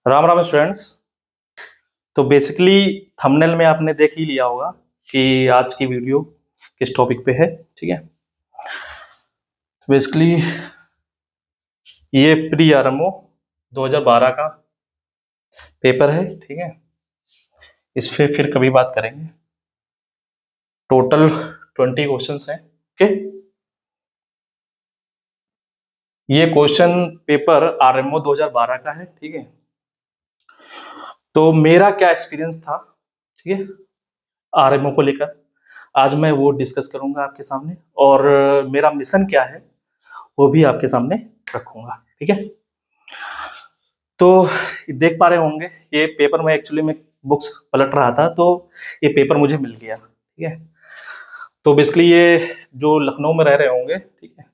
Ram Ram students. तो basically thumbnail में आपने देख ही लिया होगा कि आज की वीडियो किस टॉपिक पे है। ठीक है, बेसिकली ये प्री आरएमओ 2012 का पेपर है। ठीक है, इस पे फिर कभी बात करेंगे। टोटल 20 क्वेश्चंस हैं। ओके, ये क्वेश्चन पेपर आरएमओ 2012 का है। ठीक है, तो मेरा क्या एक्सपीरियंस था, ठीक है, आरएमओ को लेकर आज मैं वो डिस्कस करूंगा आपके सामने, और मेरा मिशन क्या है वो भी आपके सामने रखूंगा। ठीक है, तो देख पा रहे होंगे ये पेपर में एक्चुअली मैं बुक्स पलट रहा था तो ये पेपर मुझे मिल गया। ठीक है, तो बेसिकली ये जो लखनऊ में रह रहे होंगे, ठीक है,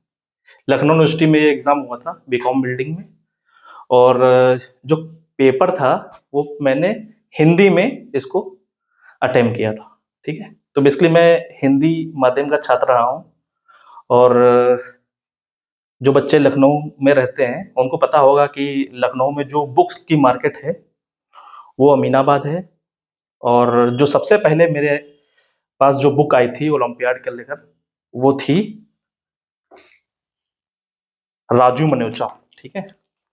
लखनऊ यूनिवर्सिटी में ये एग्जाम हुआ था बीकॉम बिल्डिंग में, और जो पेपर था वो मैंने हिंदी में इसको अटेम्प्ट किया था। ठीक है, तो बेसिकली मैं हिंदी माध्यम का छात्र रहा हूँ, और जो बच्चे लखनऊ में रहते हैं उनको पता होगा कि लखनऊ में जो बुक्स की मार्केट है वो अमीनाबाद है। और जो सबसे पहले मेरे पास जो बुक आई थी ओलंपियाड के लेकर वो थी राजू मनोचा। ठीक है,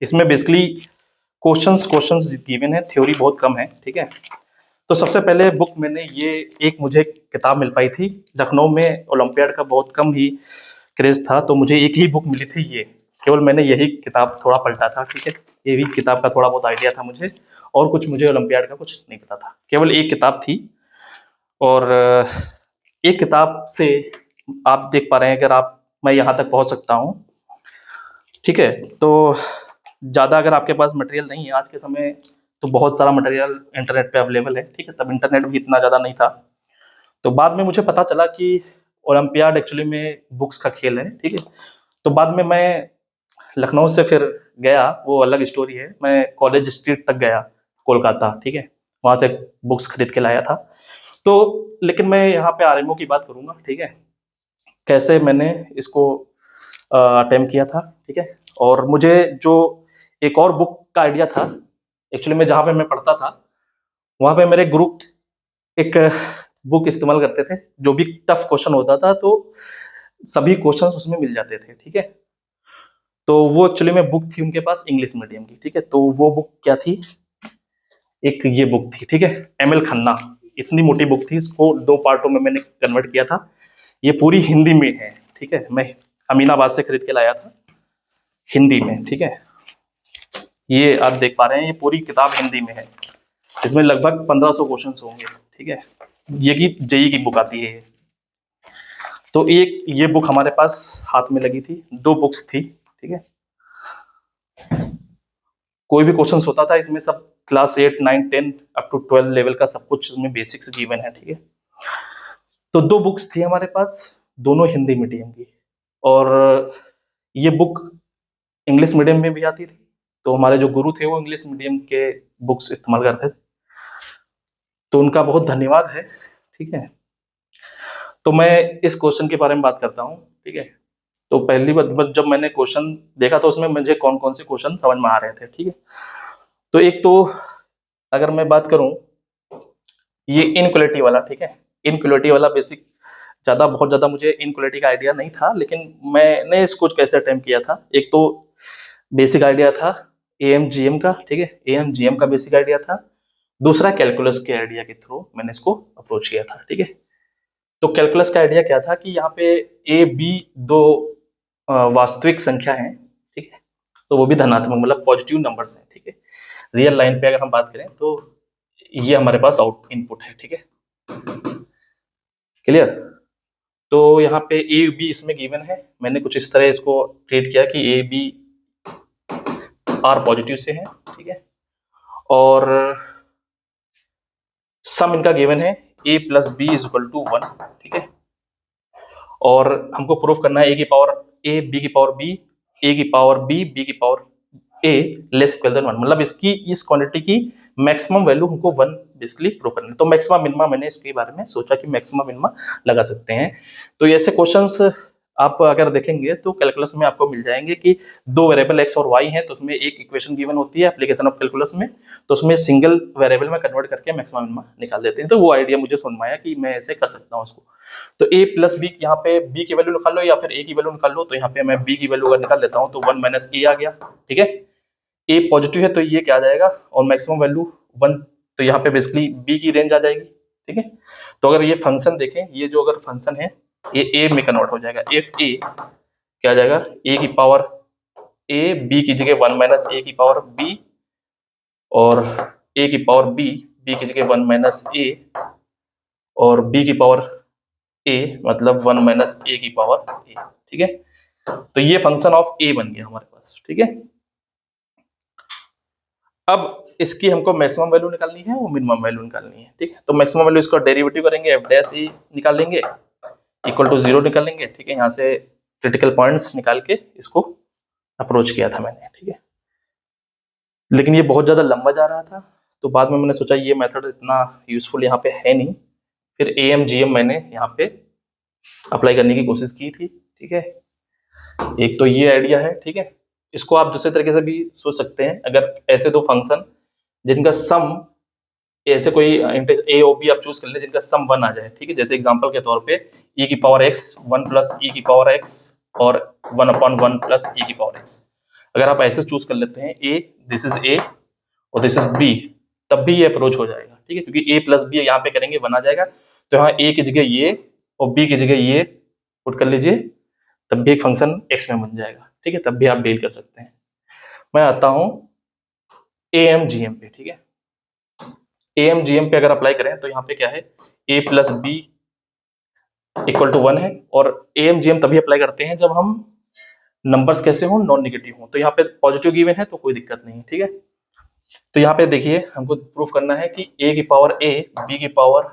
इसमें बेसिकली क्वेश्चंस क्वेश्चंस गिवन है, थ्योरी बहुत कम है। ठीक है, तो सबसे पहले बुक मैंने ये एक मुझे किताब मिल पाई थी। लखनऊ में ओलंपियाड का बहुत कम ही क्रेज था तो मुझे एक ही बुक मिली थी, ये केवल मैंने यही किताब थोड़ा पलटा था। ठीक है, ये भी किताब का थोड़ा बहुत आइडिया था मुझे, और कुछ मुझे ओलंपियाड का कुछ नहीं पता था, केवल एक किताब थी। और एक किताब से आप देख पा रहे हैं अगर आप मैं यहाँ तक पहुँच सकता हूँ। ठीक है, तो ज़्यादा अगर आपके पास मटेरियल नहीं है आज के समय तो बहुत सारा मटेरियल इंटरनेट पे अवेलेबल है। ठीक है, तब इंटरनेट भी इतना ज़्यादा नहीं था। तो बाद में मुझे पता चला कि ओलंपियाड एक्चुअली में बुक्स का खेल है। ठीक है, तो बाद में मैं लखनऊ से फिर गया, वो अलग स्टोरी है, मैं कॉलेज स्ट्रीट तक गया कोलकाता। ठीक है, वहाँ से बुक्स खरीद के लाया था। तो लेकिन मैं यहाँ पे आरएमओ की बात करूँगा। ठीक है, कैसे मैंने इसको अटेम्प्ट किया था। ठीक है, और मुझे जो एक और बुक का आइडिया था, एक्चुअली में जहाँ पे मैं पढ़ता था वहाँ पे मेरे ग्रुप एक बुक इस्तेमाल करते थे, जो भी टफ क्वेश्चन होता था तो सभी क्वेश्चंस उसमें मिल जाते थे। ठीक है, तो वो एक्चुअली में बुक थी उनके पास इंग्लिश मीडियम की। ठीक है, तो वो बुक क्या थी, एक ये बुक थी। ठीक है, एमएल खन्ना, इतनी मोटी बुक थी, इसको 2 पार्टों में मैंने कन्वर्ट किया था। ये पूरी हिंदी में है। ठीक है, मैं अमीनाबाद से खरीद के लाया था हिंदी में। ठीक है, ये आप देख पा रहे हैं, ये पूरी किताब हिंदी में है, इसमें लगभग 1500 क्वेश्चन होंगे। ठीक है, ये की जेई की बुक आती है। तो एक ये बुक हमारे पास हाथ में लगी थी, 2 बुक्स थी। ठीक है, कोई भी क्वेश्चन होता था इसमें, सब क्लास 8 9 10 अप टू 12 लेवल का सब कुछ इसमें बेसिक्स गिवन है। ठीक है, तो 2 बुक्स थी हमारे पास, दोनों हिंदी मीडियम की, और ये बुक इंग्लिश मीडियम में भी आती थी। तो हमारे जो गुरु थे वो इंग्लिश मीडियम के बुक्स इस्तेमाल करते थे, तो उनका बहुत धन्यवाद है। ठीक है, तो मैं इस क्वेश्चन के बारे में बात करता हूँ। ठीक है, तो पहली बार जब मैंने क्वेश्चन देखा तो उसमें मुझे कौन कौन से क्वेश्चन समझ में आ रहे थे। ठीक है, तो एक तो अगर मैं बात करूं ये इनक्वलिटी वाला। ठीक है, इनक्वलिटी वाला बेसिक बहुत ज़्यादा मुझे इनक्वलिटी का आइडिया नहीं था, लेकिन मैंने इसको कैसे अटेम्प्ट किया था। एक तो बेसिक आइडिया था एएम-जीएम का। ठीक है, एएम-जीएम का बेसिक आइडिया था। दूसरा कैलकुलस के आइडिया के थ्रू मैंने इसको अप्रोच किया था। ठीक है, तो कैलकुलस का आइडिया क्या था कि यहाँ पे ए बी 2 वास्तविक संख्या है। ठीक है, तो वो भी धनात्मक मतलब पॉजिटिव नंबर्स हैं। ठीक है, रियल लाइन पे अगर हम बात करें तो ये हमारे पास आउट इनपुट है। ठीक है, क्लियर। तो यहाँ पे ए बी इसमें गिवन है, मैंने कुछ इस तरह इसको ट्रीट किया कि ए बी आर पॉजिटिव से है। ठीक है, और सम इनका गिवन है A plus B is equal to 1। ठीक है, और हमको प्रूफ करना है ए की पावर ए बी की पावर बी, ए की पावर बी बी की पावर ए लेस इक्वल देन 1, मतलब इसकी इस क्वांटिटी की मैक्सिमम वैल्यू हमको 1 बेसिकली प्रूफ करना है। तो मैक्सिमम मिनिमा मैंने इसके बारे में सोचा कि मैक्सिमम मिनिमा लगा सकते हैं। तो ऐसे क्वेश्चंस आप अगर देखेंगे तो कैलकुलस में आपको मिल जाएंगे कि दो वेरिएबल एक्स और वाई हैं, तो उसमें एक इक्वेशन गिवन होती है एप्लीकेशन ऑफ कैलकुलस में, तो उसमें सिंगल वेरिएबल में कन्वर्ट करके मैक्सिमम मिनिमम निकाल देते हैं। तो वो आइडिया मुझे समझ में आया कि मैं ऐसे कर सकता हूँ उसको। तो a प्लस बी, यहाँ पे b की वैल्यू निकाल लो या फिर a की वैल्यू निकाल लो, तो यहाँ पे मैं b की वैल्यू अगर निकाल लेता हूँ तो 1 माइनस a आ गया, ठीक है। a पॉजिटिव है तो ये क्या आ जाएगा, और मैक्सिमम वैल्यू 1, तो यहाँ पे बेसिकली b की रेंज आ जाएगी, ठीक है। तो अगर ये फंक्शन देखें, ये जो अगर फंक्शन है ये a में कन्वर्ट हो जाएगा, एफ ए क्या आ जाएगा, a की पावर a, b की जगह 1 माइनस a की पावर b, और a की पावर b, b की जगह 1 माइनस a, और b की पावर a मतलब 1 माइनस a की पावर a, ठीक है। तो ये फंक्शन ऑफ a बन गया हमारे पास, ठीक है। अब इसकी हमको मैक्सिमम वैल्यू निकालनी है और मिनिमम वैल्यू निकालनी है, ठीक है। तो मैक्सिमम वैल्यू इसका डेरिवेटिव करेंगे, एफ डैश ए निकाल लेंगे, इक्वल टू 0 निकाल लेंगे, ठीक है। यहाँ से क्रिटिकल पॉइंट्स निकाल के इसको अप्रोच किया था मैंने, ठीक है। लेकिन ये बहुत ज़्यादा लंबा जा रहा था, तो बाद में मैंने सोचा ये मेथड इतना यूजफुल यहाँ पे है नहीं, फिर AMGM मैंने यहाँ पे अप्लाई करने की कोशिश की थी, ठीक है। एक तो ये आइडिया है, ठीक है। इसको आप दूसरे तरीके से भी सोच सकते हैं, अगर ऐसे दो फंक्शन जिनका सम, ऐसे कोई ए ओ बी आप चूज कर ले जिनका सम 1 आ जाए, ठीक है। जैसे एग्जांपल के तौर पे e की पावर x 1 प्लस e की पावर x और 1 अपॉन 1 प्लस e की पावर x, अगर आप ऐसे चूज कर लेते हैं a, दिस इज a और दिस इज b, तब भी ये अप्रोच हो जाएगा, ठीक है। क्योंकि a प्लस बी यहाँ पे करेंगे 1 आ जाएगा, तो यहाँ a की जगह ये और b की जगह ये पुट कर लीजिए, तब भी एक फंक्शन x में बन जाएगा, ठीक है। तब भी आप डील कर सकते हैं। मैं आता हूँ AMGM पे, ठीक है। AMGM पे अगर अप्लाई करें तो यहाँ पे क्या है, a plus B equal to 1 है, और AMGM तभी अप्लाई करते हैं जब हम नंबर्स कैसे हो, नॉन नेगेटिव हो। तो यहाँ पे पॉजिटिव गिवन है तो कोई दिक्कत नहीं है, ठीक है। तो यहाँ पे देखिए हमको प्रूफ करना है कि a की पावर a, b की पावर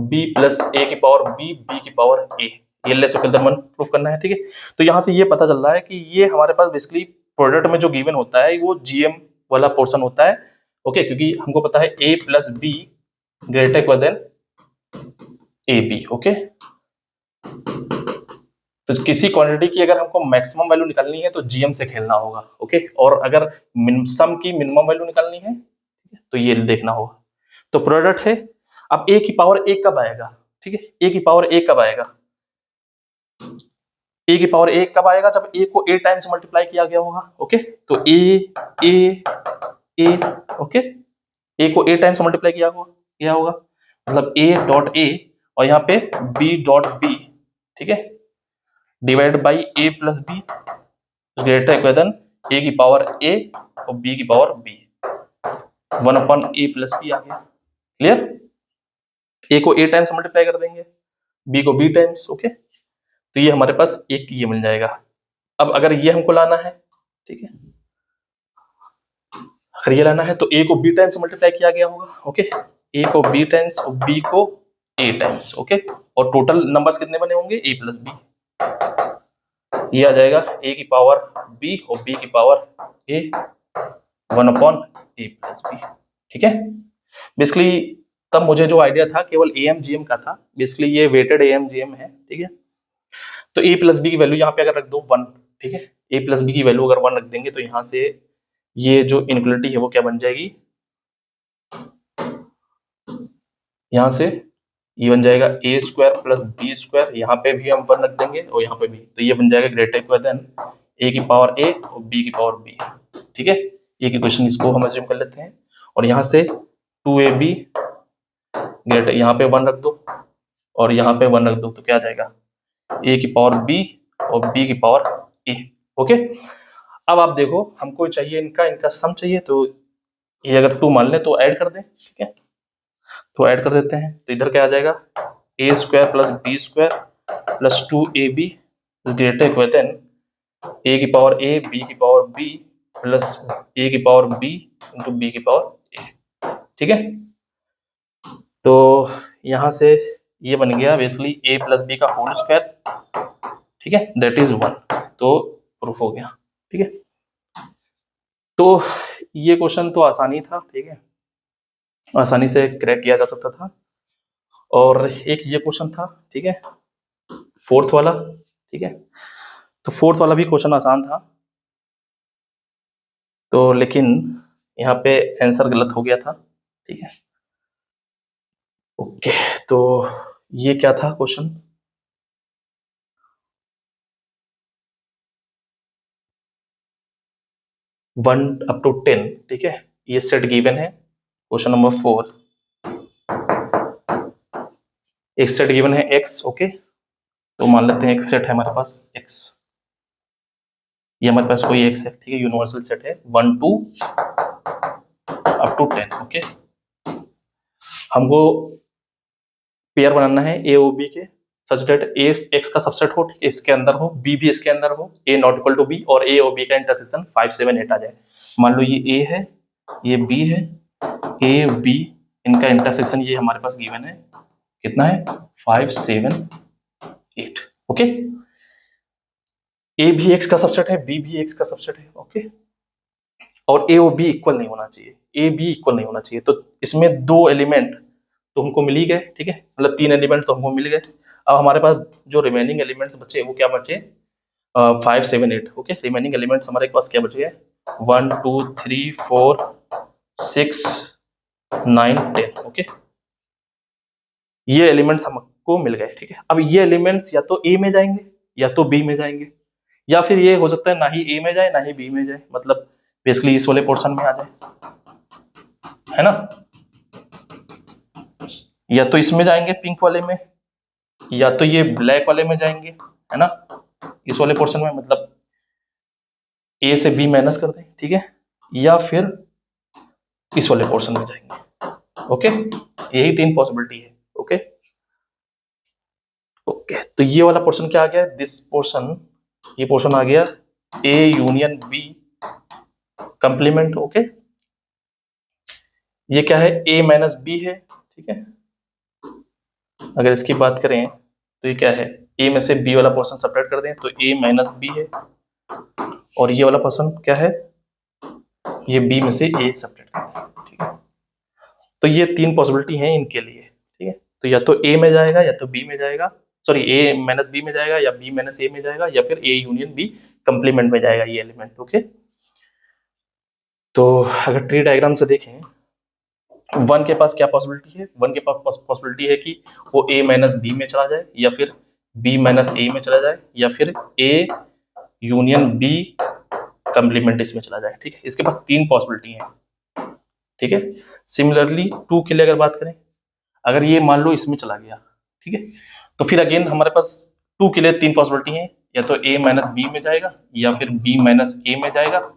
b प्लस a की पावर b, b की पावर a, ये लेस इक्वल टू 1 प्रूफ करना है, ठीक है। तो यहाँ से ये पता चल रहा है कि ये हमारे पास बेसिकली प्रोडक्ट में जो गिवन होता है वो GM वाला पोर्शन होता है, ओके। क्योंकि हमको पता है a plus B greater equal than A B, okay. तो किसी क्वांटिटी की अगर हमको मैक्सिमम वैल्यू निकालनी है तो GM से खेलना होगा, ओके। और अगर सम की मिनिमम वैल्यू निकालनी है तो ये देखना होगा। तो प्रोडक्ट है, अब a की पावर a कब आएगा, ठीक है। a की पावर a कब आएगा, a की पावर a कब आएगा, जब a को a टाइम्स मल्टीप्लाई किया गया होगा, ओके। तो a ओके, a को a टाइम्स मल्टीप्लाई किया होगा, मतलब a डॉट a और यहाँ पे b डॉट b, ठीक है, divide by a plus B greater equal than a की पावर a और b की power b, 1 upon a plus b आ गया, क्लियर। a को a टाइम्स मल्टीप्लाई कर देंगे, b को b टाइम्स, ओके। तो ये हमारे पास एक ये मिल जाएगा। अब अगर ये हमको लाना है, ठीक है, अगर ये लाना है तो a को b टाइम्स मल्टीप्लाई किया गया होगा, ओके। a को b टाइम्स और b को a टाइम्स, ओके। और टोटल नंबर्स कितने बने होंगे, a प्लस b, ये आ जाएगा a की पावर b और b की power a, 1 upon a plus b, ठीक है। बेसिकली तब मुझे जो आइडिया था केवल AMGM का था, बेसिकली ये वेटेड AMGM है, ठीक है। तो a प्लस बी की वैल्यू यहाँ पे अगर रख दो 1, ठीक है, a प्लस बी की वैल्यू अगर 1 रख देंगे तो यहाँ से ये जो इनक्वलिटी है वो क्या बन जाएगी, यहाँ से ये बन जाएगा a square plus B square, यहाँ पे भी हम 1 रख देंगे और यहाँ पे भी, तो ये बन जाएगा ग्रेटर इक्वल देन a की पावर a और b की पावर b, ठीक है। एक इक्वेशन इसको हम अज्यूम कर लेते हैं, और यहाँ से 2ab ग्रेटर, यहाँ पे 1 रख दो और यहाँ पे 1 रख दो, तो क्या आ जाएगा a की पावर b और b की पावर a, ओके। अब आप देखो हमको चाहिए इनका सम चाहिए, तो ये अगर 2 मान लें तो ऐड कर दें, ठीक है। तो ऐड कर देते हैं, तो इधर क्या आ जाएगा, a square plus B square plus 2ab greater equal than a की पावर a, b की पावर b प्लस a की पावर b इंटू b की पावर a, ठीक है। तो यहाँ से ये बन गया बेसिकली a प्लस बी का होल स्क्वायर, ठीक है, दैट इज 1, तो प्रूफ हो गया, ठीक है। तो ये क्वेश्चन तो आसानी था, ठीक है, आसानी से क्रैक किया जा सकता था। और एक ये क्वेश्चन था, ठीक है, 4th वाला, ठीक ठीक है। तो फोर्थ वाला भी क्वेश्चन आसान था, तो लेकिन यहाँ पे आंसर गलत हो गया था, ठीक है। ओके, तो ये क्या था क्वेश्चन? 1 अप टू 10, ठीक है, ये सेट गिवन है। क्वेश्चन नंबर 4, एक सेट गिवन है x, ओके। तो मान लेते हैं एक सेट है हमारे पास x, ये हमारे पास कोई एक सेट, ठीक है, यूनिवर्सल सेट है 1 टू अप टू 10, ओके। हमको पेयर बनाना है ए ओ बी के, सच डेट ए एक्स का सबसेट हो, इसके अंदर हो, बी भी इसके अंदर हो, ए नॉट इक्वल टू बी, और ए और बी का इंटरसेक्शन 5 7 8 आ जाए। मान लो ये ए है, ये बी है, ए बी, इनका इंटरसेक्शन ये हमारे पास गिवन है, कितना है 5 7 8, ओके। ए भी एक्स का सबसेट है, बी भी एक्स का सबसेट है, ओके। और ए और बी इक्वल नहीं होना चाहिए, ए बी इक्वल नहीं होना चाहिए। तो इसमें दो एलिमेंट तो हमको मिल ही गए, ठीक है, मतलब 3 एलिमेंट तो हमको मिल गए। अब हमारे पास जो रिमेनिंग एलिमेंट्स बचे वो क्या बचे? 5 7 8, ओके। रिमेनिंग एलिमेंट्स हमारे पास क्या बचे? 1 2 3 4 6 9 10, ओके। ये एलिमेंट्स हमको मिल गए, ठीक है। अब ये एलिमेंट्स या तो ए में जाएंगे या तो बी में जाएंगे, या फिर ये हो सकता है ना ही ए में जाए ना ही बी में जाए, मतलब बेसिकली इस वाले पोर्शन में आ जाए, है ना। या तो इसमें जाएंगे पिंक वाले में, या तो ये ब्लैक वाले में जाएंगे, है ना, इस वाले पोर्शन में, मतलब ए से बी माइनस कर दें, ठीक है, या फिर इस वाले पोर्शन में जाएंगे, ओके। यही 3 पॉसिबिलिटी है, ओके। ओके, तो ये वाला पोर्शन क्या आ गया? दिस पोर्शन, ये पोर्शन आ गया A union B complement, okay. ये क्या है? ए माइनस बी है, ठीक है। अगर इसकी बात करें तो ये क्या है? ए में से बी वाला पोर्शन सेपरेट कर दें तो ए माइनस बी है, और ये वाला पोर्शन क्या है? ये बी में से ए सेपरेट कर दें, ठीक है। तो ये 3 पॉसिबिलिटी हैं इनके लिए, ठीक है। तो या तो ए में जाएगा या तो बी में जाएगा, सॉरी ए माइनस बी में जाएगा, या बी माइनस ए में जाएगा, या फिर ए यूनियन बी कंप्लीमेंट में जाएगा ये एलिमेंट, ओके। तो अगर ट्री डायग्राम से देखें, 1 के पास क्या पॉसिबिलिटी है? 1 के पास पॉसिबिलिटी है कि वो ए माइनस बी में चला जाए, या फिर बी माइनस ए में चला जाए, या फिर ए यूनियन बी कंप्लीमेंट इसमें चला जाए, ठीक है। इसके पास 3 पॉसिबिलिटी है, ठीक है। सिमिलरली 2 के लिए अगर बात करें, अगर ये मान लो इसमें चला गया, ठीक है, तो फिर अगेन हमारे पास 2 के लिए 3 पॉसिबिलिटी है, या तो ए माइनस बी में जाएगा, या फिर बी माइनस ए में जाएगा,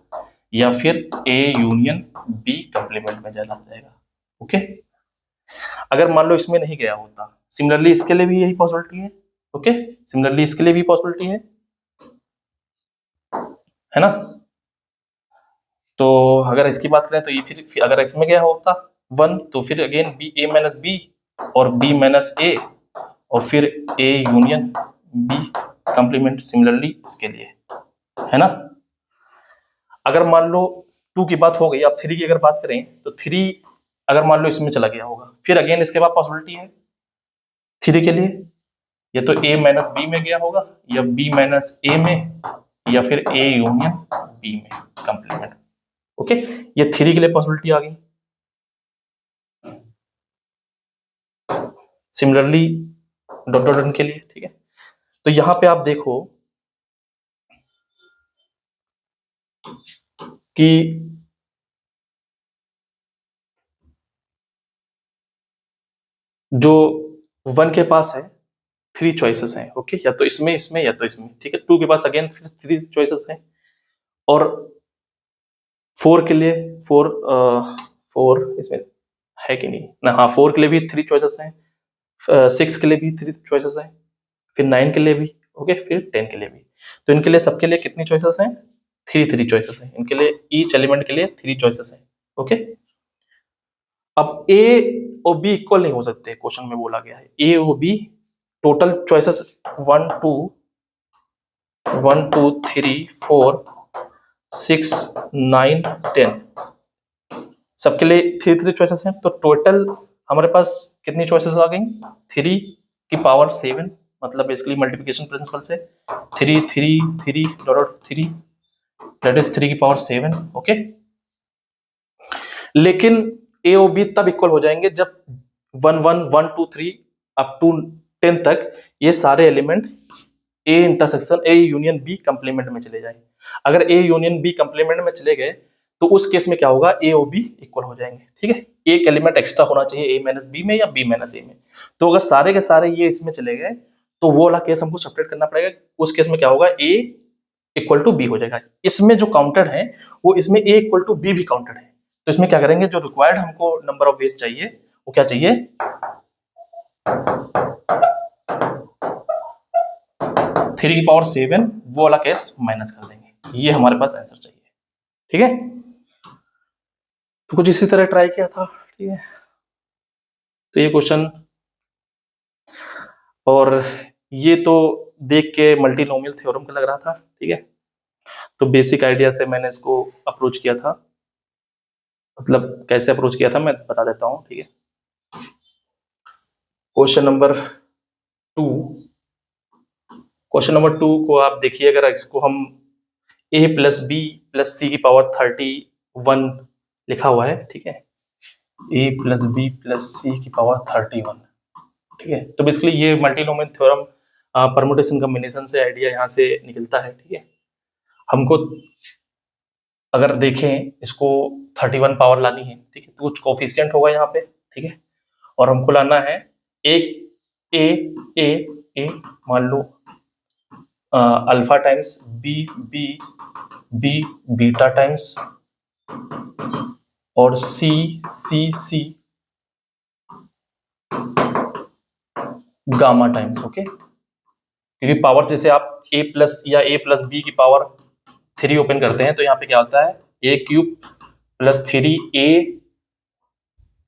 या फिर ए यूनियन बी कंप्लीमेंट में चला जाएगा, ओके। अगर मान लो इसमें नहीं गया होता, सिमिलरली इसके लिए भी यही पॉसिबिलिटी है, ओके। सिमिलरली इसके लिए भी पॉसिबिलिटी है ना। तो अगर इसकी बात करें तो ये फिर अगर इसमें गया होता 1, तो फिर again B A minus B और बी माइनस ए, और फिर A union B complement similarly इसके लिए, है ना। अगर मान लो 2 की बात हो गई, अब 3 की अगर बात करें तो 3 अगर मान लो इसमें चला गया होगा, फिर अगेन इसके बाद पॉसिबिलिटी है 3 के लिए, या तो ए माइनस बी में गया होगा, या बी माइनस ए में, या फिर ए यूनियन बी में कंप्लीमेंट, ओके। ये 3 के लिए पॉसिबिलिटी आ गई। सिमिलरली डॉट डॉट डॉट के लिए, ठीक है। तो यहां पे आप देखो कि जो 1 के पास है 3 चॉइसेस हैं, ओके, या तो इसमें इसमें या तो इसमें, ठीक है। 2 के पास अगेन फिर 3 चॉइसेस हैं, और 4 के लिए 4 इसमें है कि नहीं ना, हाँ 4 के लिए भी 3 चॉइसेस हैं, 6 के लिए भी 3 चॉइसेस हैं, फिर 9 के लिए भी, ओके, फिर 10 के लिए भी। तो इनके लिए सबके लिए कितनी चॉइसेस हैं? 3 चॉइसेस हैं इनके लिए, ईच एलिमेंट के लिए 3 चॉइसेस हैं, ओके। अब ए और बी इक्वल नहीं हो सकते, क्वेश्चन में बोला गया है ए और बी टोटल चॉइसेस 1 2 3 4 6 9 10, सबके लिए 3 चॉइसेस हैं, तो टोटल हमारे पास कितनी चॉइसेस आ गई? 3 की पावर 7, मतलब बेसिकली मल्टीप्लिकेशन प्रिंसिपल से 3 3 3 डॉट 3 दैट इज 3 की पावर 7। ओके, लेकिन ए और बी तब इक्वल हो जाएंगे जब 1 1 1 2 3 अप टू 10 तक ये सारे element A intersection A union B complement में चले जाए। अगर ए यूनियन बी कंप्लीमेंट में चले गए तो उस केस में क्या होगा, ए और बी इक्वल हो जाएंगे। ठीक है, एक एलिमेंट एक्स्ट्रा होना चाहिए ए माइनस बी में या बी माइनस ए में। तो अगर सारे के सारे ये इसमें चले गए तो वो वाला केस हमको सेपरेट करना पड़ेगा। उस केस में क्या होगा, ए इक्वल टू बी हो जाएगा। इसमें जो काउंटेड है वो इसमें ए इक्वल टू बी भी काउंटेड है। तो इसमें क्या करेंगे, जो रिक्वायर्ड हमको नंबर ऑफ वेज चाहिए वो क्या चाहिए, 3 की पावर 7, वो वाला केस माइनस कर देंगे। ये हमारे पास आंसर चाहिए। ठीक है, तो कुछ इसी तरह ट्राई किया था। ठीक है, तो ये क्वेश्चन, और ये तो देख के मल्टीनोमियल थ्योरम का लग रहा था। ठीक है, तो बेसिक आइडिया से मैंने इसको अप्रोच किया था। मतलब कैसे अप्रोच किया था मैं बता देता हूँ। ठीक है, क्वेश्चन नंबर 2, क्वेश्चन नंबर 2 को आप देखिए। अगर इसको हम a plus b plus c की पावर 31 लिखा हुआ है। ठीक है, a plus b plus c की पावर 31। ठीक है, तो बेसिकली ये मल्टीनोमियल थ्योरम परमुटेशन कॉम्बिनेशन से आइडिया यहाँ से निकलता है। ठीक है, हमको अगर देखें इसको 31 पावर लानी है। ठीक है, तो कुछ कोफिशिएंट होगा यहाँ पे। ठीक है, और हमको लाना है एक ए ए ए मान लो alpha times b b b beta times और c c c gamma times. Okay, क्योंकि पावर जैसे आप a प्लस या a प्लस बी की पावर 3 ओपन करते हैं तो यहाँ पे क्या होता है, a cube plus 3a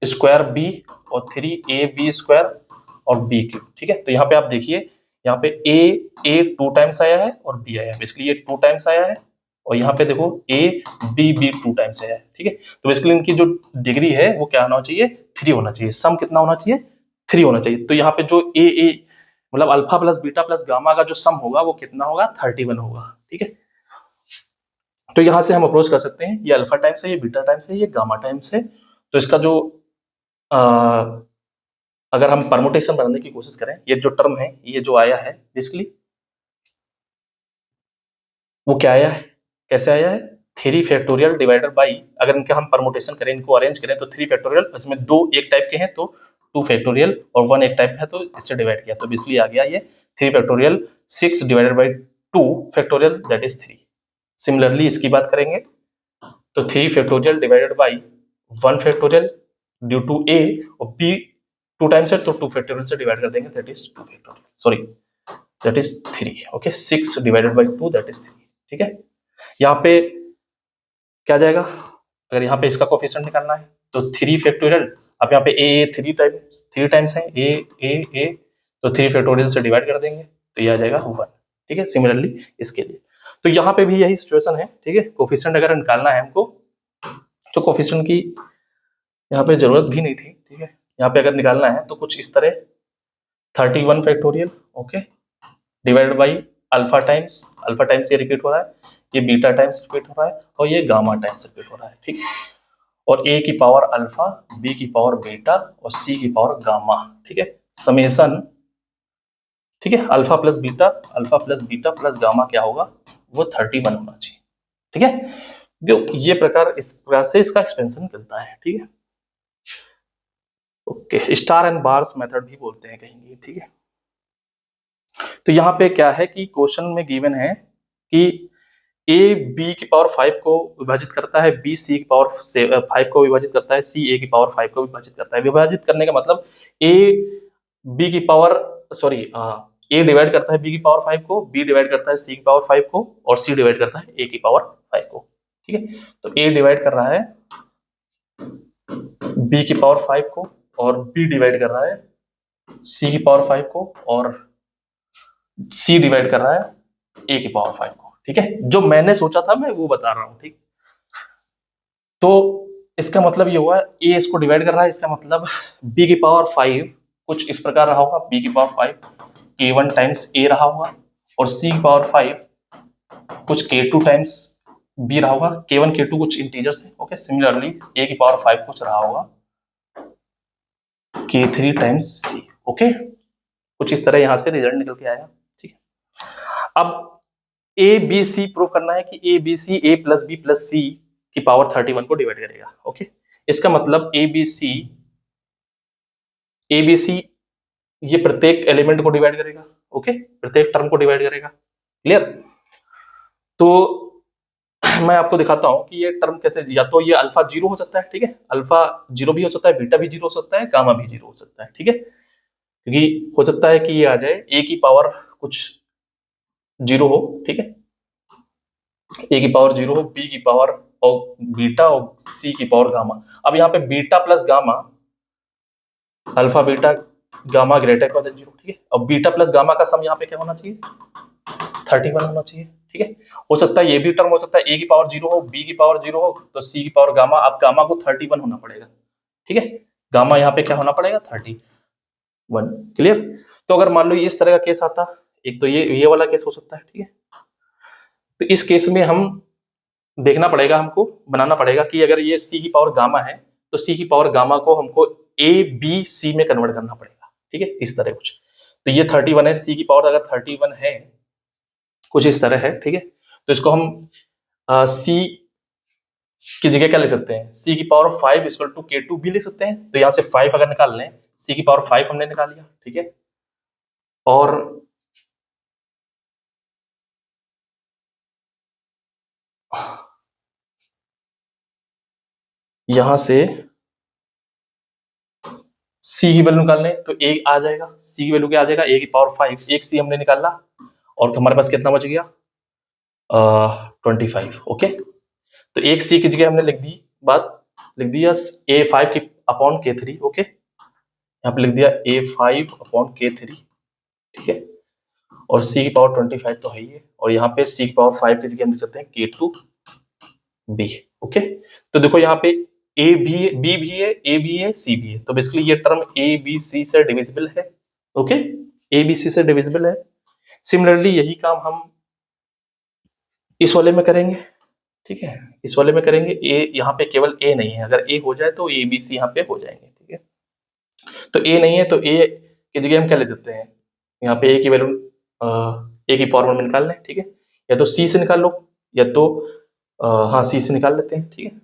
square b और 3ab स्क्वायर और b क्यूब। ठीक है, तो यहाँ पे आप देखिए, यहाँ पे a 2 टाइम्स आया है और b आया है। बेसिकली ये 2 टाइम्स आया है और यहाँ पे देखो a b 2 टाइम्स आया है। ठीक है, तो बेसिकली इनकी जो डिग्री है वो क्या होना चाहिए, 3 होना चाहिए। सम कितना होना चाहिए, 3 होना चाहिए। तो यहाँ पे जो a मतलब alpha plus beta plus gamma का जो सम होगा वो कितना होगा, 31 होगा। ठीक है, तो यहां से हम अप्रोच कर सकते हैं, ये अल्फा टाइम्स है, ये बीटा टाइम्स है, ये गामा टाइम्स है। तो इसका जो अगर हम परमुटेशन बनाने की कोशिश करें, ये जो टर्म है ये जो आया है बेसिकली वो क्या आया है, कैसे आया है, 3 फैक्टोरियल डिवाइडेड बाई, अगर इनका हम परमुटेशन करें, इनको अरेंज करें तो 3 फैक्टोरियल, इसमें 2 एक टाइप के हैं तो 2 फैक्टोरियल और 1 एक टाइप है तो इससे डिवाइड किया तो बेसिकली आ गया ये 3 factorial 6 divided by 2 factorial that is 3। Similarly इसकी बात करेंगे तो 3 factorial divided by 1 factorial due to a और बी 2 टाइम्स है तो 2 फैक्टोरियल से डिवाइड कर देंगे that is 2 factorial, sorry that is 3। Okay, 6 divided by 2 that is 3। ठीक है, यहाँ पे क्या जाएगा, अगर यहाँ पे इसका कोफिशिएंट निकालना है तो 3 फैक्टोरियल, अब यहाँ पे ए 3 टाइम्स है ए तो 3 फैक्टोरियल से डिवाइड कर देंगे तो ये आ जाएगा 1। ठीक है, सिमिलरली इसके लिए तो यहाँ पे भी यही सिचुएशन है। ठीक है, कोफिशिएंट अगर निकालना है हमको तो कोफिशिएंट की यहाँ पे जरूरत भी नहीं थी। ठीक है, यहाँ पे अगर निकालना है तो कुछ इस तरह 31 factorial okay divided by alpha times ये रिपीट हो रहा है, ये बीटा टाइम्स रिपीट हो रहा है और ये गामा टाइम्स रिपीट हो रहा है। ठीक है, और a की पावर अल्फा, b की पावर बीटा और c की पावर गामा। ठीक है, समेशन, ठीक है, alpha plus beta plus gamma क्या होगा, वो 31 होना चाहिए। ठीक है, जो ये प्रकार इस प्रकार से इसका एक्सपेंशन निकलता है। ठीक है, okay, star and bars method भी बोलते हैं कहीं। ठीक है, तो यहाँ पे क्या है कि क्वेश्चन में गिवन है कि a b की पावर 5 को विभाजित करता है, b c की पावर 5 को विभाजित करता है, c a की पावर 5 को विभाजित करता है। विभाजित करने का मतलब a b की पावर सॉरी a डिवाइड करता है b की पावर 5 को, b डिवाइड करता है c की पावर 5 को और c डिवाइड करता है a की पावर 5 को। ठीक है, तो a डिवाइड कर रहा है b की पावर 5 को और b डिवाइड कर रहा है c की पावर 5 को और c डिवाइड कर रहा है a की पावर 5 को। ठीक है, जो मैंने सोचा था मैं वो बता रहा हूं। ठीक, तो इसका मतलब ये हुआ a इसको डिवाइड कर रहा है, इसका मतलब b की पावर 5 कुछ इस प्रकार रहा होगा, b की पावर 5 k1 टाइम्स a रहा होगा और c की पावर 5 कुछ k2 टाइम्स b रहा होगा। k1 k2 कुछ इंटीजर्स है। ओके, सिमिलरली a की पावर 5 कुछ रहा होगा k3 टाइम्स c। ओके, कुछ इस तरह यहां से रिजल्ट निकल के आया। ठीक है, अब ए बी सी प्रूव करना है कि a b c a plus b plus c की पावर 31 को डिवाइड करेगा। ओके, इसका मतलब ए बी सी ये प्रत्येक एलिमेंट को डिवाइड करेगा। ओके, प्रत्येक टर्म को डिवाइड करेगा। क्लियर? तो मैं आपको दिखाता हूं कि ये टर्म कैसे, या तो ये अल्फा जीरो हो सकता है, ठीक है, अल्फा जीरो भी हो सकता है, बीटा भी जीरो हो सकता है, गामा भी जीरो हो सकता है। ठीक है, क्योंकि हो सकता है कि ये आ जाए ए की पावर कुछ जीरो हो, ठीक है, ए की पावर जीरो हो, बी की पावर और बीटा और सी की पावर गामा। अब यहाँ पे beta plus gamma, alpha beta gamma greater than zero. ठीक है, अब बीटा प्लस गामा का सम यहाँ पे क्या होना चाहिए? 31 होना चाहिए। ठीक है, हो सकता है ये भी टर्म हो सकता है, ए की पावर जीरो हो, बी की पावर जीरो हो, तो सी की पावर गामा, अब गामा को 31 होना पड़ेगा। ठीक है, गामा यहाँ पे क्या होना पड़ेगा? 31। क्लियर? तो अगर मान लो इस तरह का केस आता, एक तो ये वाला केस हो सकता है। ठीक है, तो इस केस में हम देखना पड़ेगा, हमको बनाना पड़ेगा कि अगर ये सी की पावर गामा है तो सी की पावर गामा को हमको ए बी सी में कन्वर्ट करना पड़ेगा। ठीक है, इस तरह कुछ। तो ये 31 है, सी की पावर अगर 31 है, कुछ इस तरह है। ठीक है, तो इसको हम सी की जगह क्या ले सकते हैं? सी की पावर 5 इक्वल टू k2 भी ले सकते हैं। तो यहां से 5 अगर निकाल लें, सी की पावर 5 हमने निकाल लिया। ठीक है, और यहां से सी की वैल्यू निकालने तो ए आ जाएगा, सी की वैल्यू क्या आ जाएगा? ए की पावर 5, एक सी हमने निकाला और हमारे पास कितना बच गया? 25। ओके, तो एक सी की जगह हमने लिख दिया A5 की अपॉन k3। ओके, यहाँ पे लिख दिया A5 अपॉन k3। ठीक है, और सी की पावर 25 तो है ही है, और यहाँ पे सी की पावर 5 की जगह हम लिख सकते हैं k2b। ओके, तो देखो यहाँ पे ए भी है, बी भी है, ए भी है, सी भी है, तो बेसिकली ये टर्म ए बी सी से डिविजिबल है। ओके, ए बी सी से डिविजिबल है। सिमिलरली यही काम हम इस वाले में करेंगे। ठीक है, इस वाले में करेंगे। ए यहाँ पे केवल ए नहीं है, अगर ए हो जाए तो ए बी सी यहाँ पे हो जाएंगे। ठीक है, तो ए नहीं है तो ए की जगह हम क्या ले सकते हैं? यहाँ पे ए की वैल्यू ए की फॉर्मूला में निकाल लें। ठीक है, या तो सी से निकाल लो, या तो हाँ सी से निकाल लेते हैं। ठीक है,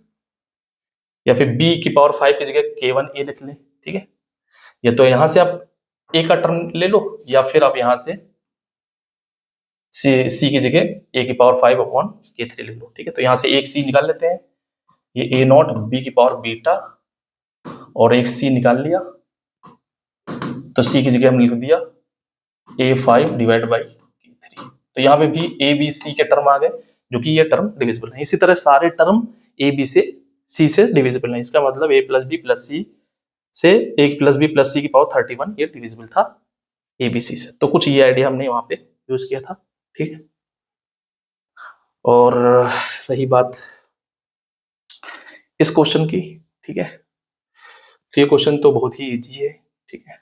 या फिर बी की पावर 5 की जगह k1 ए लिख लें। ठीक है, या तो यहां से आप ए का टर्म ले लो, या फिर आप यहां से सी की जगह ए की पावर 5 अपॉन k3 ले लो। ठीक है, तो यहां से एक सी निकाल लेते हैं, ये ए नॉट बी की पावर बीटा, और एक सी निकाल लिया, तो सी की जगह हम लिख दिया A5 डिवाइड बाई k3। तो यहाँ पे भी ए बी सी के टर्म आ गए, जो कि ये टर्म डिविजिबल है। इसी तरह सारे टर्म ए बी से सी से डिविजिबल है। इसका मतलब ए प्लस बी प्लस सी से ए प्लस बी प्लस सी की पावर 31 ये डिविजिबल था ए बी सी से। तो कुछ ये आइडिया हमने वहां पे यूज किया था। ठीक है, और रही बात इस क्वेश्चन की। ठीक है, तो ये क्वेश्चन तो बहुत ही इजी है। ठीक है,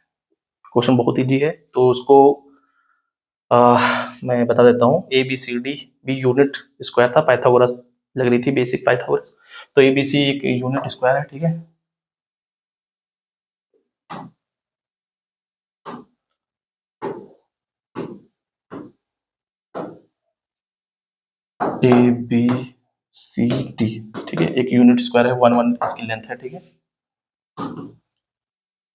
क्वेश्चन बहुत इजी है, तो उसको मैं बता देता हूँ। ए बी सी डी भी यूनिट स्क्वायर था, पाइथागोरस लग रही थी, बेसिक पाइथागोरस। तो ए बी सी एक यूनिट स्क्वायर है। ठीक है, ए बी सी डी, ठीक है, एक यूनिट स्क्वायर है, 1 इसकी लेंथ है। ठीक है,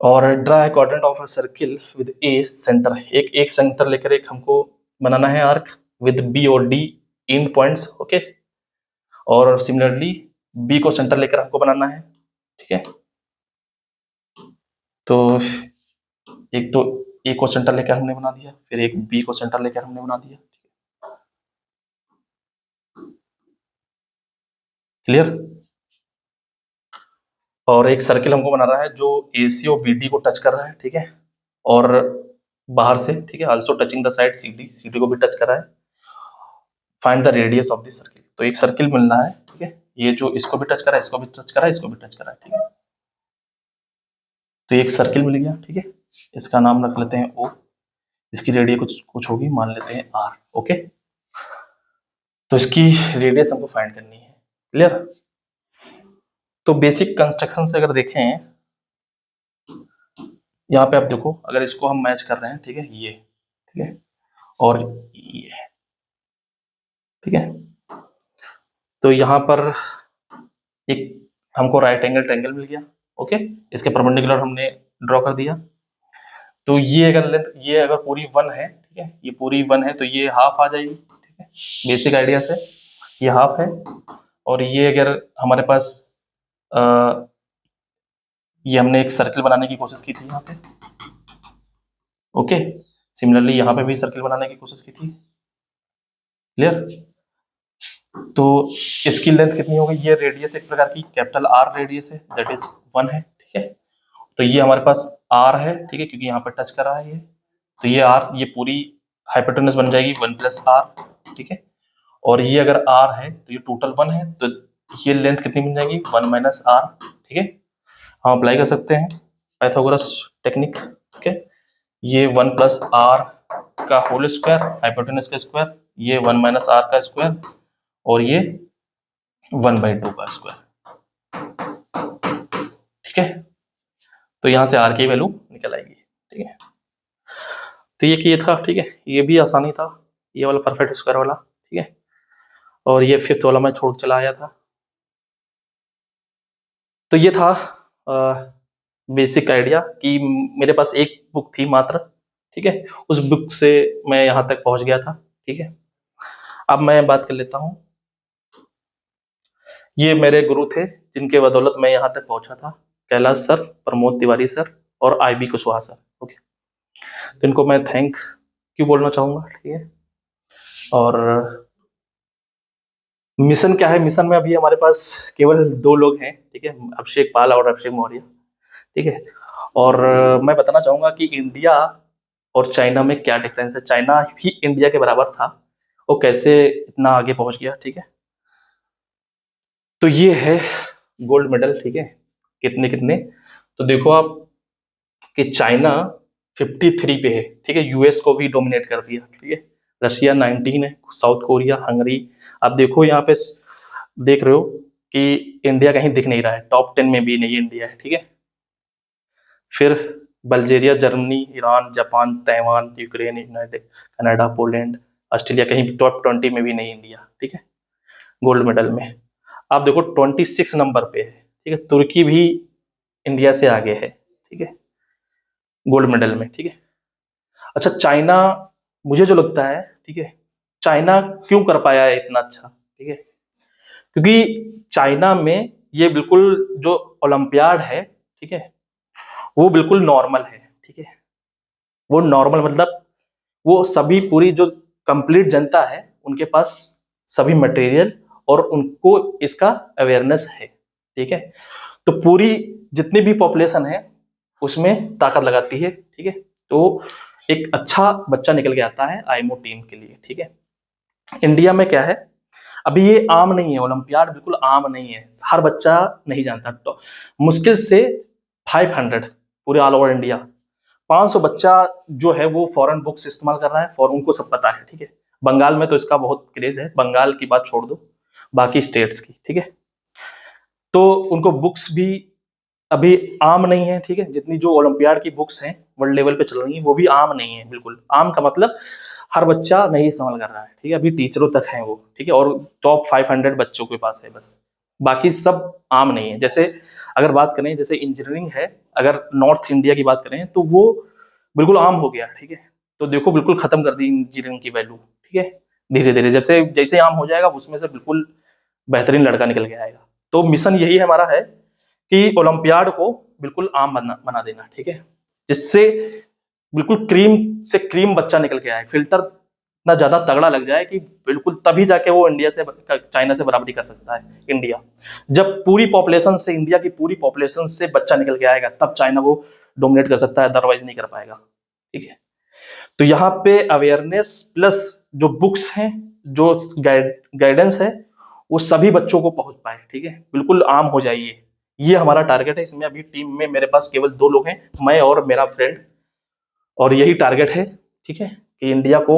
और draw quadrant of a circle with A centre, एक सेंटर लेकर एक हमको बनाना है आर्क विद बी और डी इन पॉइंट्स। ओके, और सिमिलरली बी को सेंटर लेकर हमको बनाना है। ठीक है, तो एक तो ए को सेंटर लेकर हमने बना दिया, फिर एक बी को सेंटर लेकर हमने बना दिया। क्लियर? और एक सर्किल हमको बना रहा है जो ए सी और बी डी को टच कर रहा है। ठीक है, और बाहर से, ठीक है, also touching the side C D को भी टच कर रहा है। Find the radius of the circle, तो एक सर्किल मिलना है। ठीक है, ये जो इसको भी टच कर रहा है, इसको भी टच कर रहा है, इसको भी टच कर रहा है। ठीक है, तो एक सर्किल मिल गया। ठीक है, इसका नाम रख लेते हैं ओ। इसकी रेडियस कुछ कुछ होगी, मान लेते हैं आर। ओके, तो इसकी रेडियस हमको फाइंड करनी है। क्लियर? तो बेसिक कंस्ट्रक्शन से अगर देखें, यहाँ पे आप देखो, अगर इसको हम मैच कर रहे हैं, ठीक है, ये, ठीक है, और ये, ठीक है, तो यहाँ पर एक हमको राइट एंगल ट्रायंगल मिल गया। ओके, इसके परपेंडिकुलर हमने ड्रॉ कर दिया। तो ये अगर लेंथ, ये अगर पूरी 1 है, ठीक है, ये पूरी 1 है, तो ये हाफ आ जाएगी। ठीक है, बेसिक आइडिया से ये हाफ है। और ये अगर हमारे पास ये हमने एक सर्कल बनाने की कोशिश की थी यहाँ पे। ओके, सिमिलरली यहाँ पे भी सर्कल बनाने की कोशिश की थी। क्लियर? तो इसकी लेंथ कितनी होगी? ये रेडियस एक प्रकार की कैपिटल आर रेडियस है, दैट इज 1 है। ठीक है, तो ये हमारे पास आर है, ठीक है, क्योंकि यहाँ पर टच कर रहा है ये, तो ये आर, ये पूरी हाइपोटेनस बन जाएगी 1 प्लस आर। ठीक है, और ये अगर आर है तो ये टोटल 1 है, तो ये लेंथ कितनी बन जाएगी? 1 माइनस आर। ठीक है, हम अप्लाई कर सकते हैं पाइथागोरस टेक्निक। ठीक है, ये 1 प्लस आर का होल स्क्वायर, हाइपोटेनस का स्क्वायर, ये 1 माइनस आर का स्क्वायर, और ये 1/2 का स्क्वायर। ठीक है, तो यहाँ से आर की वैल्यू निकल आएगी। ठीक है, तो ये था। ठीक है, ये भी आसानी था, ये वाला परफेक्ट स्क्वायर वाला। ठीक है, और ये 5th वाला मैं छोड़ चला आया था। तो ये था बेसिक आइडिया कि मेरे पास एक बुक थी मात्र। ठीक है, उस बुक से मैं यहाँ तक पहुंच गया था। ठीक है, अब मैं बात कर लेता हूँ, ये मेरे गुरु थे जिनके बदौलत मैं यहाँ तक पहुंचा था, कैलाश सर, प्रमोद तिवारी सर और IB कुशवाहा सर। ओके, तो इनको मैं थैंक क्यों बोलना चाहूंगा। ठीक है, और मिशन क्या है? मिशन में अभी हमारे पास केवल 2 लोग हैं। ठीक है, अभिषेक पाल और अभिषेक मौर्य। ठीक है, और मैं बताना चाहूंगा कि इंडिया और चाइना में क्या डिफरेंस है। चाइना भी इंडिया के बराबर था, वो कैसे इतना आगे पहुंच गया। ठीक है, तो ये है गोल्ड मेडल। ठीक है, कितने कितने, तो देखो आप कि चाइना 53 पे है। ठीक है, यूएस को भी डोमिनेट कर दिया। ठीक है, रशिया 19 है, साउथ कोरिया, हंगरी। आप देखो यहाँ पे देख रहे हो कि इंडिया कहीं दिख नहीं रहा है, टॉप 10 में भी नहीं इंडिया है। ठीक है, फिर Bulgaria, Germany, Iran, Japan, Taiwan, Ukraine, United, Canada, Poland, Australia, कहीं टॉप 20 में भी नहीं इंडिया। ठीक है, गोल्ड मेडल में आप देखो 26 नंबर पे है। ठीक है, तुर्की भी इंडिया से आगे है। ठीक है, गोल्ड मेडल में। ठीक है, अच्छा चाइना, मुझे जो लगता है, ठीक है, चाइना क्यों कर पाया है इतना अच्छा। ठीक है, क्योंकि चाइना में ये बिल्कुल जो ओलंपियाड है, ठीक है, वो बिल्कुल नॉर्मल है। ठीक है, वो नॉर्मल मतलब वो सभी पूरी जो कंप्लीट जनता है उनके पास सभी मटेरियल और उनको इसका अवेयरनेस है। ठीक है, तो पूरी जितनी भी पॉपुलेशन है उसमें ताकत लगाती है। ठीक है, तो एक अच्छा बच्चा निकल के आता है आईएमओ टीम के लिए। ठीक है, इंडिया में क्या है, अभी ये आम नहीं है, ओलंपियाड बिल्कुल आम नहीं है, हर बच्चा नहीं जानता। तो मुश्किल से 500 पूरे ऑल ओवर इंडिया, 500 बच्चा जो है वो फॉरेन बुक्स इस्तेमाल कर रहा है, फॉर उनको सब पता है। ठीक है, बंगाल में तो इसका बहुत क्रेज है, बंगाल की बात छोड़ दो, बाकी स्टेट्स की। ठीक है, तो उनको बुक्स भी अभी आम नहीं है। ठीक है, जितनी जो ओलंपियाड की बुक्स हैं वर्ल्ड लेवल पे चल रही हैं वो भी आम नहीं है। बिल्कुल आम का मतलब हर बच्चा नहीं इस्तेमाल कर रहा है। ठीक है, अभी टीचरों तक है वो। ठीक है, और टॉप 500 बच्चों के पास है बस, बाकी सब आम नहीं है। जैसे अगर बात करें, जैसे इंजीनियरिंग है, अगर नॉर्थ इंडिया की बात करें तो वो बिल्कुल आम हो गया। ठीक है, तो देखो बिल्कुल खत्म कर दी इंजीनियरिंग की वैल्यू। ठीक है, धीरे धीरे जैसे जैसे आम हो जाएगा उसमें से बिल्कुल बेहतरीन लड़का निकल के आएगा। तो मिशन यही हमारा है कि ओलंपियाड को बिल्कुल आम बना देना। ठीक है, जिससे बिल्कुल क्रीम से क्रीम बच्चा निकल के आए, फिल्टर इतना ज्यादा तगड़ा लग जाए कि बिल्कुल तभी जाके वो इंडिया से, चाइना से बराबरी कर सकता है। इंडिया जब पूरी पॉपुलेशन से, इंडिया की पूरी पॉपुलेशन से बच्चा निकल के आएगा तब चाइना को डोमिनेट कर सकता है, अदरवाइज नहीं कर पाएगा। ठीक है, तो यहाँ पे अवेयरनेस प्लस जो बुक्स हैं, जो गाइडेंस है, वो सभी बच्चों को पहुंच पाए। ठीक है, बिल्कुल आम हो जाइए, ये हमारा टारगेट है। इसमें अभी टीम में मेरे पास केवल 2 लोग हैं, मैं और मेरा फ्रेंड, और यही टारगेट है ठीक है, कि इंडिया को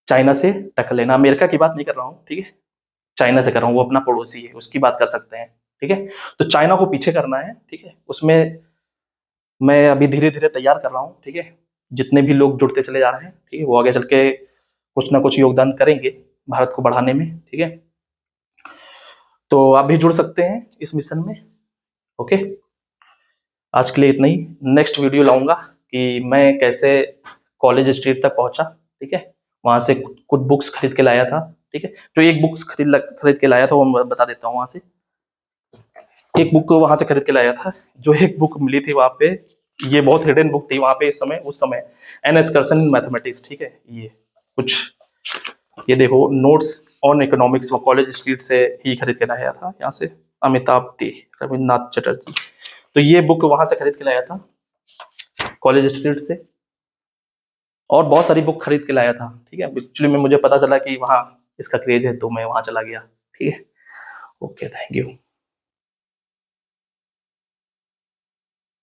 चाइना से टक्कर लेना। अमेरिका की बात नहीं कर रहा हूँ, ठीक है, चाइना से कर रहा हूँ, वो अपना पड़ोसी है, उसकी बात कर सकते हैं, ठीक है। तो चाइना को पीछे करना है, ठीक है, उसमें मैं अभी धीरे धीरे तैयार कर रहा हूँ, ठीक है। जितने भी लोग जुड़ते चले जा रहे हैं, ठीक है, वो आगे चल के कुछ ना कुछ योगदान करेंगे भारत को बढ़ाने में, ठीक है। तो आप भी जुड़ सकते हैं इस मिशन में। ओके, आज के लिए इतना ही। नेक्स्ट वीडियो लाऊंगा कि मैं कैसे कॉलेज स्ट्रीट तक पहुंचा, ठीक है, वहां से कुछ बुक्स खरीद के लाया था, ठीक है। जो एक बुक्स खरीद के लाया था वो मैं बता देता हूँ। वहां से एक बुक वहां से खरीद के लाया था, जो एक बुक मिली थी वहां पे, ये बहुत हिडन बुक थी वहां पे इस समय, उस समय, एन एक्सकर्सन इन मैथमेटिक्स, ठीक है। ये कुछ, ये देखो, नोट्स ऑन इकोनॉमिक्स, वो कॉलेज स्ट्रीट से ही खरीद के लाया था, यहाँ से, अमिताभ दे, रविन्द्रनाथ चटर्जी। तो ये बुक वहां से खरीद के लाया था कॉलेज स्ट्रीट से, और बहुत सारी बुक खरीद के लाया था, ठीक है। एक्चुअली में मुझे पता चला कि वहाँ इसका क्रेज है, तो मैं वहां चला गया, ठीक है। Okay, thank you.